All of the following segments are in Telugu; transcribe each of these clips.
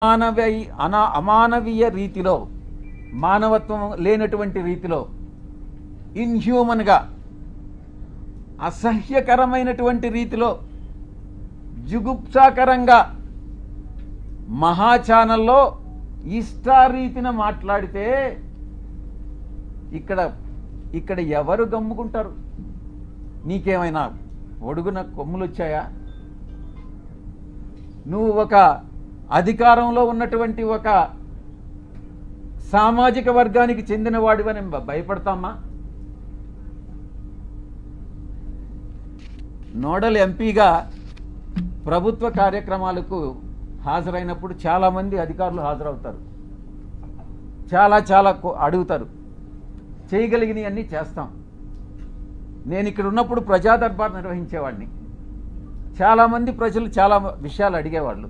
అమానవీయ రీతిలో, మానవత్వం లేనటువంటి రీతిలో, ఇన్హ్యూమన్గా, అసహ్యకరమైనటువంటి రీతిలో, జుగుప్సాకరంగా మహా ఛానల్లో ఇష్టారీతిన మాట్లాడితే ఇక్కడ ఎవరు గమ్ముకుంటారు? నీకేమైనా ఒడుగున కొమ్ములు వచ్చాయా? నువ్వు ఒక అధికారంలో ఉన్నటువంటి ఒక సామాజిక వర్గానికి చెందిన వాడివని భయపడతామా? నోడల్ ఎంపీగా ప్రభుత్వ కార్యక్రమాలకు హాజరైనప్పుడు చాలామంది అధికారులు హాజరవుతారు, చాలా అడుగుతారు, చేయగలిగినవన్నీ చేస్తాం. నేను ఇక్కడ ఉన్నప్పుడు ప్రజా దర్బార్ నిర్వహించేవాడిని. చాలామంది ప్రజలు చాలా విషయాలు అడిగేవాళ్ళు,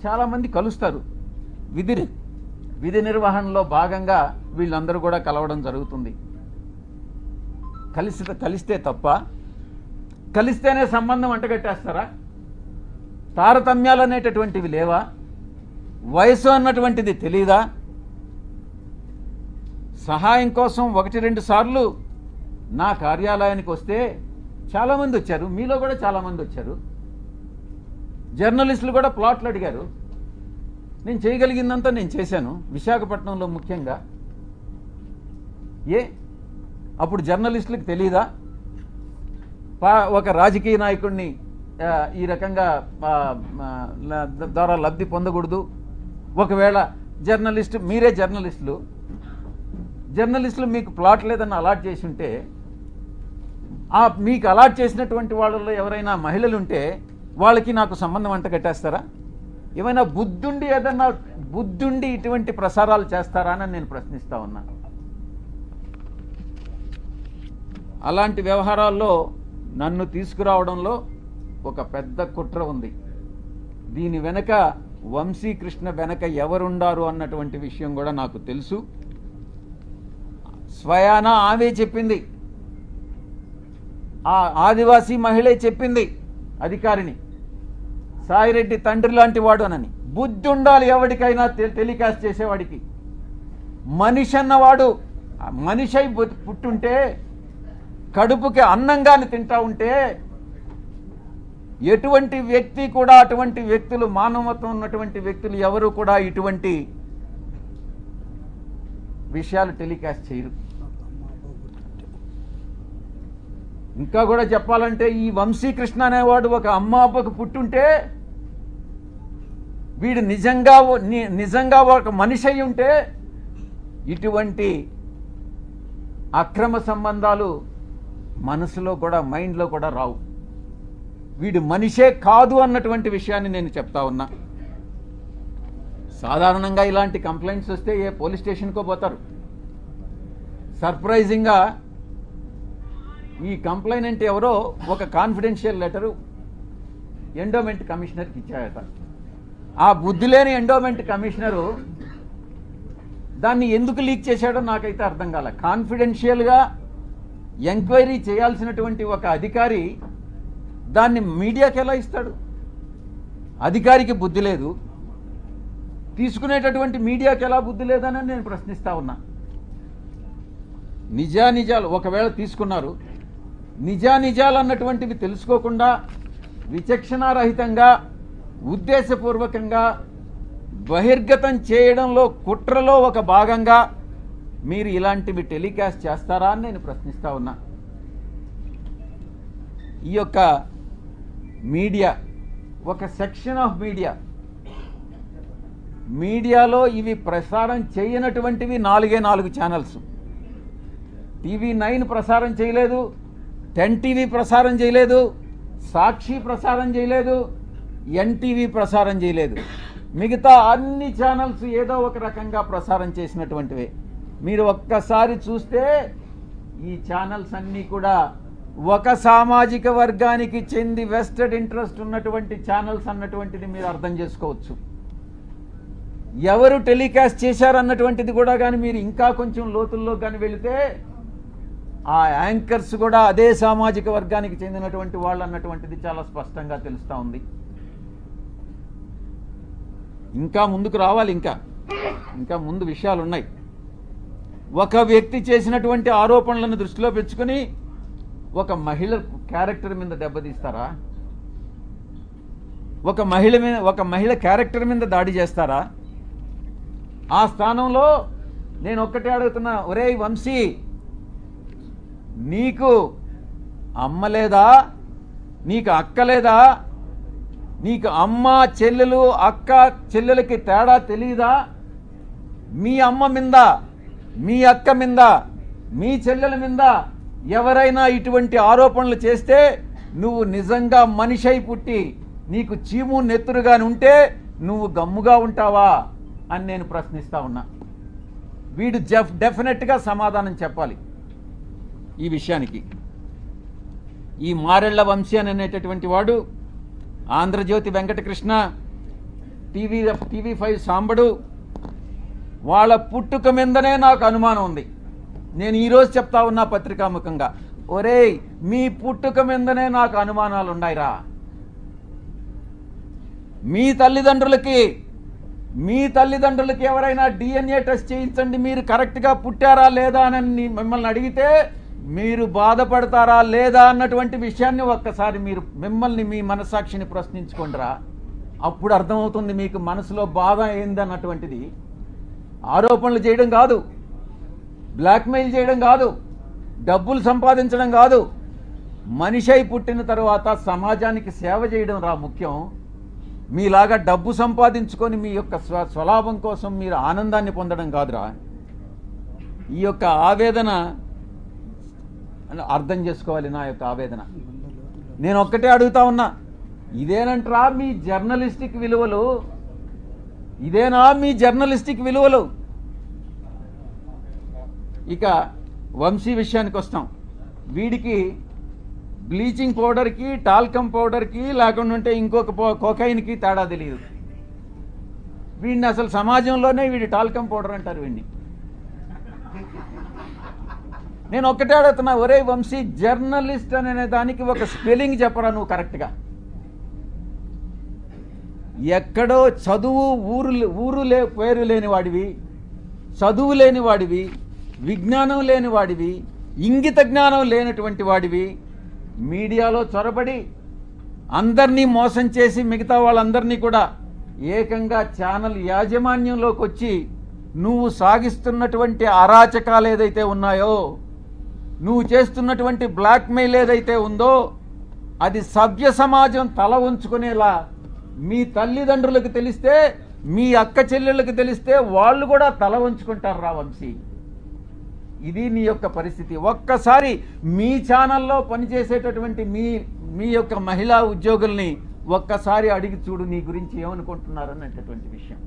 చాలామంది కలుస్తారు. విధి నిర్వహణలో భాగంగా వీళ్ళందరూ కూడా కలవడం జరుగుతుంది. కలిస్తే తప్ప? కలిస్తేనే సంబంధం అంటగట్టేస్తారా? తారతమ్యాలు అనేటటువంటివి లేవా? వయసు అన్నటువంటిది తెలీదా? సహాయం కోసం 1-2 సార్లు నా కార్యాలయానికి వస్తే చాలామంది వచ్చారు, మీలో కూడా చాలామంది వచ్చారు. జర్నలిస్టులు కూడా ప్లాట్లు అడిగారు. నేను చేయగలిగిందంతా నేను చేశాను, విశాఖపట్నంలో ముఖ్యంగా. అప్పుడు జర్నలిస్టులకు తెలీదా? ఒక రాజకీయ నాయకుడిని ఈ రకంగా ద్వారా లబ్ధి పొందకూడదు. ఒకవేళ మీరే జర్నలిస్టులు మీకు ప్లాట్ లేదని అలాట్ చేసి ఉంటే, మీకు అలాట్ చేసినటువంటి వాళ్ళలో ఎవరైనా మహిళలు ఉంటే వాళ్ళకి నాకు సంబంధం అంట కట్టేస్తారా? ఏమైనా బుద్ధుండి ఇటువంటి ప్రసారాలు చేస్తారా అని నేను ప్రశ్నిస్తా ఉన్నా. అలాంటి వ్యవహారాల్లో నన్ను తీసుకురావడంలో ఒక పెద్ద కుట్ర ఉంది. దీని వెనక వంశీకృష్ణ వెనక ఎవరుండారు అన్నటువంటి విషయం కూడా నాకు తెలుసు. స్వయాన ఆమె చెప్పింది, ఆ ఆదివాసీ మహిళే చెప్పింది అధికారిని, సాయిరెడ్డి తండ్రి లాంటి వాడు అనని. బుద్ధి ఉండాలి ఎవరికైనా, టెలికాస్ట్ చేసేవాడికి. మనిషి అన్నవాడు మనిషి అయి పుట్టుంటే, కడుపుకి అన్నంగాని తింటా ఉంటే, ఎటువంటి వ్యక్తి కూడా, అటువంటి వ్యక్తులు, మానవత్వం ఉన్నటువంటి వ్యక్తులు ఎవరు కూడా ఇటువంటి విషయాలు టెలికాస్ట్ చేయరు. ఇంకా కూడా చెప్పాలంటే, ఈ వంశీకృష్ణ అనేవాడు ఒక అమ్మ అబ్బకు పుట్టుంటే, వీడు నిజంగా ఒక మనిషి అయి ఉంటే ఇటువంటి అక్రమ సంబంధాలు మనసులో కూడా, మైండ్లో కూడా రావు. వీడు మనిషే కాదు అన్నటువంటి విషయాన్ని నేను చెప్తా ఉన్నా. సాధారణంగా ఇలాంటి కంప్లైంట్స్ వస్తే ఏ పోలీస్ స్టేషన్కో పోతారు. సర్ప్రైజింగ్గా ఈ కంప్లైనెంట్ ఎవరో ఒక కాన్ఫిడెన్షియల్ లెటరు ఎండోమెంట్ కమిషనర్కి ఇచ్చాయట. ఆ బుద్ధి లేని ఎండోమెంట్ కమిషనరు దాన్ని ఎందుకు లీక్ చేశాడో నాకైతే అర్థం కాలే. కాన్ఫిడెన్షియల్గా ఎంక్వైరీ చేయాల్సినటువంటి ఒక అధికారి దాన్ని మీడియాకి ఎలా ఇస్తాడు? అధికారికి బుద్ధి లేదు, తీసుకునేటటువంటి మీడియాకి ఎలా బుద్ధి లేదని నేను ప్రశ్నిస్తా ఉన్నా. నిజాలు ఒకవేళ తీసుకున్నారు, నిజాలు అన్నటువంటివి తెలుసుకోకుండా విచక్షణారహితంగా, ఉద్దేశపూర్వకంగా బహిర్గతం చేయడంలో, కుట్రలో ఒక భాగంగా మీరు ఇలాంటివి టెలికాస్ట్ చేస్తారా అని నేను ప్రశ్నిస్తా ఉన్నా. ఈ యొక్క మీడియా, ఒక సెక్షన్ ఆఫ్ మీడియాలో ఇవి ప్రసారం చేయనటువంటివి 4 ఛానల్స్. TV9 ప్రసారం చేయలేదు, 10 TV ప్రసారం చేయలేదు, సాక్షి ప్రసారం చేయలేదు, NTV ప్రసారం చేయలేదు. మిగతా అన్ని ఛానల్స్ ఏదో ఒక రకంగా ప్రసారం చేసినటువంటివే. మీరు ఒక్కసారి చూస్తే ఈ ఛానల్స్ అన్నీ కూడా ఒక సామాజిక వర్గానికి చెంది వెస్టెడ్ ఇంట్రెస్ట్ ఉన్నటువంటి ఛానల్స్ అన్నటువంటిది మీరు అర్థం చేసుకోవచ్చు. ఎవరు టెలికాస్ట్ చేశారన్నటువంటిది కూడా కానీ మీరు ఇంకా కొంచెం లోతుల్లో కానీ వెళితే ఆ యాంకర్స్ కూడా అదే సామాజిక వర్గానికి చెందినటువంటి వాళ్ళు అన్నటువంటిది చాలా స్పష్టంగా తెలుస్తూ ఉంది. ఇంకా ముందుకు రావాలి, ఇంకా ముందు విషయాలు ఉన్నాయి. ఒక వ్యక్తి చేసినటువంటి ఆరోపణలను దృష్టిలో పెంచుకొని ఒక మహిళ క్యారెక్టర్ మీద దెబ్బతీస్తారా? ఒక మహిళ క్యారెక్టర్ మీద దాడి చేస్తారా? ఆ స్థానంలో నేను ఒక్కటే అడుగుతున్నా, ఒరేయ్ వంశీ, నీకు అమ్మ లేదా? నీకు అక్క లేదా? నీకు అమ్మ చెల్లెలు అక్క చెల్లెలకి తేడా తెలియదా? మీ అమ్మ మీద, మీ అక్క మీద, మీ చెల్లెల మీద ఎవరైనా ఇటువంటి ఆరోపణలు చేస్తే నువ్వు నిజంగా మనిషై పుట్టి నీకు చీము నెత్తురుగాని ఉంటే నువ్వు గమ్ముగా ఉంటావా అని నేను ప్రశ్నిస్తా ఉన్నా. వీడు డెఫినెట్గా సమాధానం చెప్పాలి ఈ విషయానికి. ఈ మారెళ్ల వంశీ అనేటటువంటి వాడు, ఆంధ్రజ్యోతి వెంకటకృష్ణ, టీవీ5 సాంబడు, వాళ్ళ పుట్టుక మీదనే నాకు అనుమానం ఉంది. నేను ఈరోజు చెప్తా ఉన్నా పత్రికాముఖంగా, ఒరేయ్ మీ పుట్టుక మీదనే నాకు అనుమానాలు ఉన్నాయిరా. మీ తల్లిదండ్రులకి ఎవరైనా డిఎన్ఏ టెస్ట్ చేయించండి, మీరు కరెక్ట్గా పుట్టారా లేదా అని మిమ్మల్ని అడిగితే మీరు బాధపడతారా లేదా అన్నటువంటి విషయాన్ని ఒక్కసారి మిమ్మల్ని మీ మనస్సాక్షిని ప్రశ్నించుకోండిరా. అప్పుడు అర్థమవుతుంది మీకు మనసులో బాధ ఏందన్నటువంటిది. ఆరోపణలు చేయడం కాదు, బ్లాక్మెయిల్ చేయడం కాదు, డబ్బులు సంపాదించడం కాదు, మనిషై పుట్టిన తర్వాత సమాజానికి సేవ చేయడం రా ముఖ్యం. మీలాగా డబ్బు సంపాదించుకొని మీ యొక్క స్వలాభం కోసం మీరు ఆనందాన్ని పొందడం కాదురా. ఈ యొక్క ఆవేదన అర్థం చేసుకోవాలి, నా యొక్క ఆవేదన. నేను ఒక్కటే అడుగుతా ఉన్నా, ఇదేనంటరా మీ జర్నలిస్టిక్ విలువలు? ఇదేనా మీ జర్నలిస్టిక్ విలువలు? ఇక వంశీ విషయానికి వస్తాం. వీడికి బ్లీచింగ్ పౌడర్కి, టాల్కమ్ పౌడర్కి, లేకుండా ఉంటే ఇంకొక కోకైన్కి తేడా తెలియదు. వీడిని అసలు సమాజంలోనే వీడి టాల్కమ్ పౌడర్ అంటారు వీడిని. నేను ఒక్కటే అడుగుతున్నా, ఒరే వంశీ, జర్నలిస్ట్ అనే దానికి ఒక స్పెల్లింగ్ చెప్పరా నువ్వు కరెక్ట్గా. ఎక్కడో చదువు పేరు లేని వాడివి, చదువు లేని వాడివి, విజ్ఞానం లేని వాడివి, ఇంగిత జ్ఞానం లేనటువంటి వాడివి, మీడియాలో చొరబడి అందరినీ మోసం చేసి మిగతా వాళ్ళందరినీ కూడా ఏకంగా ఛానల్ యాజమాన్యంలోకి వచ్చి నువ్వు సాగిస్తున్నటువంటి అరాచకాలు ఏదైతే ఉన్నాయో, నువ్వు చేస్తున్నటువంటి బ్లాక్మెయిల్ ఏదైతే ఉందో, అది సభ్య సమాజం తల ఉంచుకునేలా మీ తల్లిదండ్రులకు తెలిస్తే, మీ అక్క చెల్లెళ్ళకి తెలిస్తే వాళ్ళు కూడా తల వంచుకుంటారు రా వంశీ. ఇది నీ యొక్క పరిస్థితి. ఒక్కసారి మీ ఛానల్లో పనిచేసేటటువంటి మీ యొక్క మహిళా ఉద్యోగుల్ని ఒక్కసారి అడిగి చూడు, నీ గురించి ఏమనుకుంటున్నారనేటటువంటి విషయం,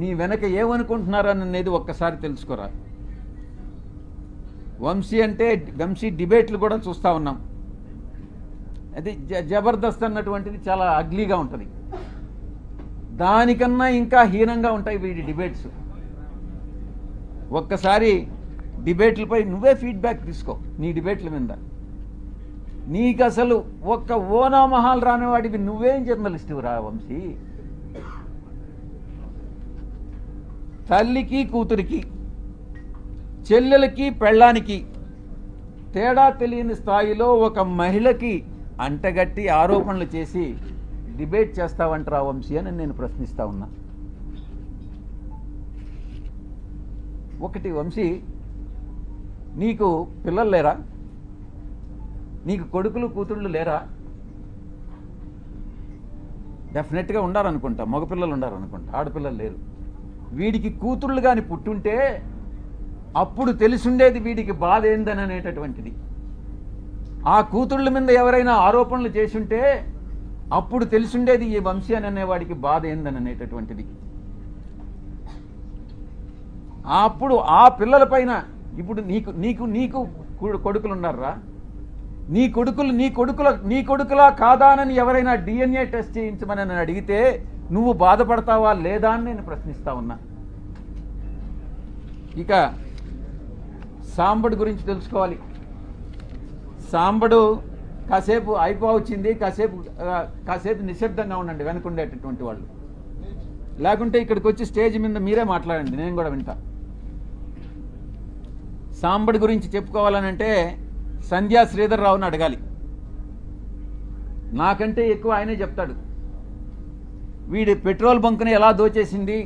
నీ వెనక ఏమనుకుంటున్నారనేది ఒక్కసారి తెలుసుకోరా. వంశీ డిబేట్లు కూడా చూస్తూ ఉన్నాం. అది జబర్దస్త్ అన్నటువంటిది చాలా అగ్లీగా ఉంటుంది. దానికన్నా ఇంకా హీనంగా ఉంటాయి వీడి డిబేట్స్. ఒక్కసారి డిబేట్లపై నువ్వే ఫీడ్బ్యాక్ తీసుకో. నీ డిబేట్ల మీద నీకు అసలు ఒక్క ఓనామహాలు రానివాడివి నువ్వేం జర్నలిస్టు రా వంశీ. తల్లికి కూతురికి, చెల్లెలకి పెళ్ళానికి తేడా తెలియని స్థాయిలో ఒక మహిళకి అంటగట్టి ఆరోపణలు చేసి డిబేట్ చేస్తావంటరా వంశీ అని నేను ప్రశ్నిస్తా ఉన్నా. ఒకటి వంశీ, నీకు పిల్లలు లేరా? నీకు కొడుకులు కూతుళ్ళు లేరా? డెఫినెట్గా ఉండాలనుకుంటా, మగపిల్లలు ఉండాలనుకుంటా, ఆడపిల్లలు లేరు. వీడికి కూతుళ్ళు కానీ పుట్టుంటే అప్పుడు తెలిసుండేది వీడికి బాధ ఏందని అనేటటువంటిది. ఆ కూతుళ్ళ మీద ఎవరైనా ఆరోపణలు చేసుంటే అప్పుడు తెలిసుండేది ఈ వంశీ అని అనేవాడికి బాధ ఏందని అనేటటువంటిది. అప్పుడు ఆ పిల్లల పైన ఇప్పుడు నీకు కొడుకులు ఉన్నారా? నీ కొడుకులా కాదానని ఎవరైనా డిఎన్ఏ టెస్ట్ చేయించమని నన్ను అడిగితే నువ్వు బాధపడతావా లేదా అని నేను ప్రశ్నిస్తా ఉన్నా. ఇక సాంబడు గురించి తెలుసుకోవాలి. సాంబడు కాసేపు అయిపోవచ్చింది, కాసేపు నిశ్శబ్దంగా ఉండండి వెనుకుండేటటువంటి వాళ్ళు. లేకుంటే ఇక్కడికి వచ్చి స్టేజ్ మీద మీరే మాట్లాడండి, నేను కూడా వింటా. సాంబడి గురించి చెప్పుకోవాలనంటే సంధ్యా శ్రీధర్ రావుని అడగాలి, నాకంటే ఎక్కువ ఆయనే చెప్తాడు. వీడి పెట్రోల్ బంకుని ఎలా దోచేసింది,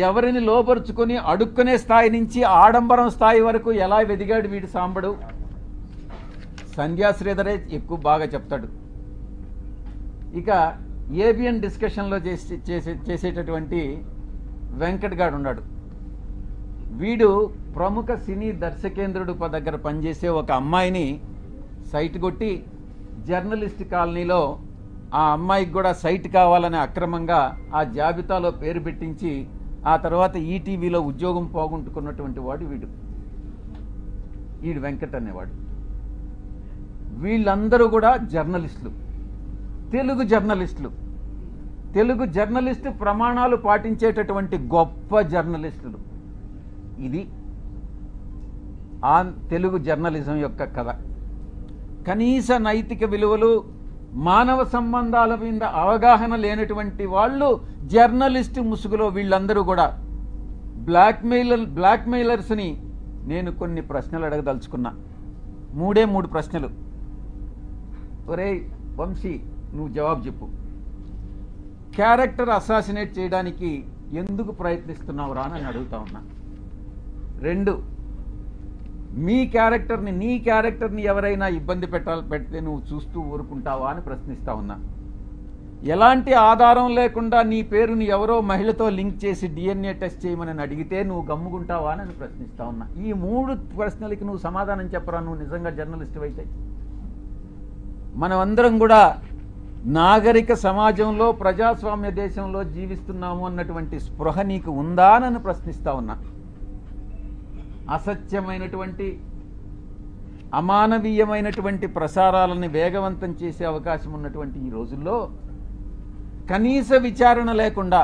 ఎవరిని లోపరుచుకొని అడుక్కునే స్థాయి నుంచి ఆడంబరం స్థాయి వరకు ఎలా వెదిగాడు వీడి సాంబడు, సంధ్యా శ్రీధరే ఎక్కువ బాగా చెప్తాడు. ఇక ఏబిఎన్ డిస్కషన్లో చేసేటటువంటి వెంకట్ గాడు ఉన్నాడు. వీడు ప్రముఖ సినీ దర్శకేంద్రుడు దగ్గర పనిచేసే ఒక అమ్మాయిని సైట్ కొట్టి జర్నలిస్ట్ కాలనీలో ఆ అమ్మాయికి కూడా సైట్ కావాలని అక్రమంగా ఆ జాబితాలో పేరు పెట్టించి ఆ తర్వాత ఈటీవీలో ఉద్యోగం పోగొట్టుకున్నటువంటి వాడు వీడు వెంకట్ అనేవాడు. వీళ్ళందరూ కూడా జర్నలిస్టులు, తెలుగు జర్నలిస్టు ప్రమాణాలు పాటించేటటువంటి గొప్ప జర్నలిస్టులు. ఇది ఆ తెలుగు జర్నలిజం యొక్క కథ. కనీస నైతిక విలువలు, మానవ సంబంధాల మీద అవగాహన లేనటువంటి వాళ్ళు జర్నలిస్టు ముసుగులో వీళ్ళందరూ కూడా బ్లాక్మెయిలర్స్ని నేను కొన్ని ప్రశ్నలు అడగదలుచుకున్నా. 3 ప్రశ్నలు. ఒరే వంశీ, నువ్వు జవాబు చెప్పు. క్యారెక్టర్ అసాసినేట్ చేయడానికి ఎందుకు ప్రయత్నిస్తున్నావురా అని అడుగుతా ఉన్నా. 2, నీ క్యారెక్టర్ని ఎవరైనా ఇబ్బంది పెడితే నువ్వు చూస్తూ ఊరుకుంటావా అని ప్రశ్నిస్తా ఉన్నా. ఎలాంటి ఆధారం లేకుండా నీ పేరుని ఎవరో మహిళతో లింక్ చేసి DNA టెస్ట్ చేయమని అడిగితే నువ్వు గమ్ముకుంటావా అని ప్రశ్నిస్తా ఉన్నా. ఈ 3 ప్రశ్నలకి నువ్వు సమాధానం చెప్పరా నువ్వు నిజంగా జర్నలిస్ట్ అయితే? మనమందరం కూడా నాగరిక సమాజంలో, ప్రజాస్వామ్య దేశంలో జీవిస్తున్నాము అన్నటువంటి స్పృహ నీకు ఉందా అని ప్రశ్నిస్తా ఉన్నా. అసత్యమైనటువంటి, అమానవీయమైనటువంటి ప్రసారాలను వేగవంతం చేసే అవకాశం ఉన్నటువంటి ఈ రోజుల్లో కనీస విచారణ లేకుండా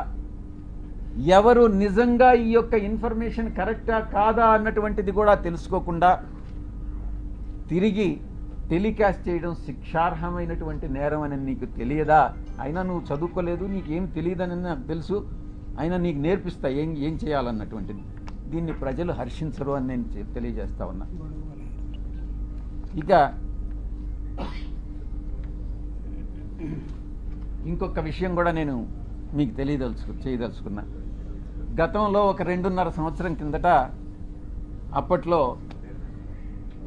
ఎవరు నిజంగా ఈ యొక్క ఇన్ఫర్మేషన్ కరెక్టా కాదా అన్నటువంటిది కూడా తెలుసుకోకుండా తిరిగి టెలికాస్ట్ చేయడం శిక్షార్హమైనటువంటి నేరం అని నీకు తెలియదా? అయినా నువ్వు చదువుకోలేదు, నీకేం తెలియదని నాకు తెలుసు, అయినా నీకు నేర్పిస్తా ఏం చేయాలన్నటువంటిది. దీన్ని ప్రజలు హర్షించరు అని నేను తెలియజేస్తా ఉన్నా. ఇక ఇంకొక విషయం కూడా నేను మీకు చేయదలుచుకున్నా. గతంలో ఒక 2.5 సంవత్సరం కిందట అప్పట్లో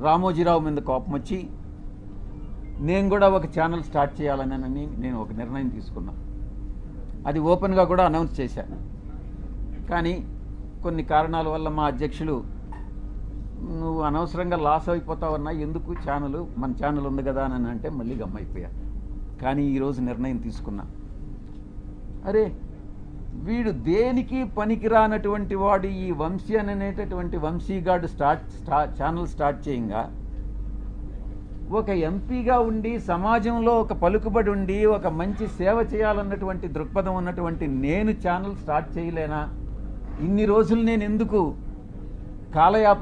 రామోజీరావు మీద కోపం వచ్చి నేను కూడా ఒక ఛానల్ స్టార్ట్ చేయాలని నేను ఒక నిర్ణయం తీసుకున్నా. అది ఓపెన్గా కూడా అనౌన్స్ చేశాను. కానీ కొన్ని కారణాల వల్ల మా అధ్యక్షులు నువ్వు అనవసరంగా లాస్ అయిపోతావన్నా, ఎందుకు మన ఛానల్ ఉంది కదా అని అంటే మళ్ళీ గమ్మైపోయా. కానీ ఈరోజు నిర్ణయం తీసుకున్నా, అరే వీడు దేనికి పనికిరానటువంటి వాడు ఈ వంశీ అనేటటువంటి వంశీగాడు ఛానల్ స్టార్ట్ చేయంగా ఒక ఎంపీగా ఉండి సమాజంలో ఒక పలుకుబడి ఉండి ఒక మంచి సేవ చేయాలన్నటువంటి దృక్పథం ఉన్నటువంటి నేను ఛానల్ స్టార్ట్ చేయలేనా? ఇన్ని రోజులు నేను ఎందుకు కాలయాపన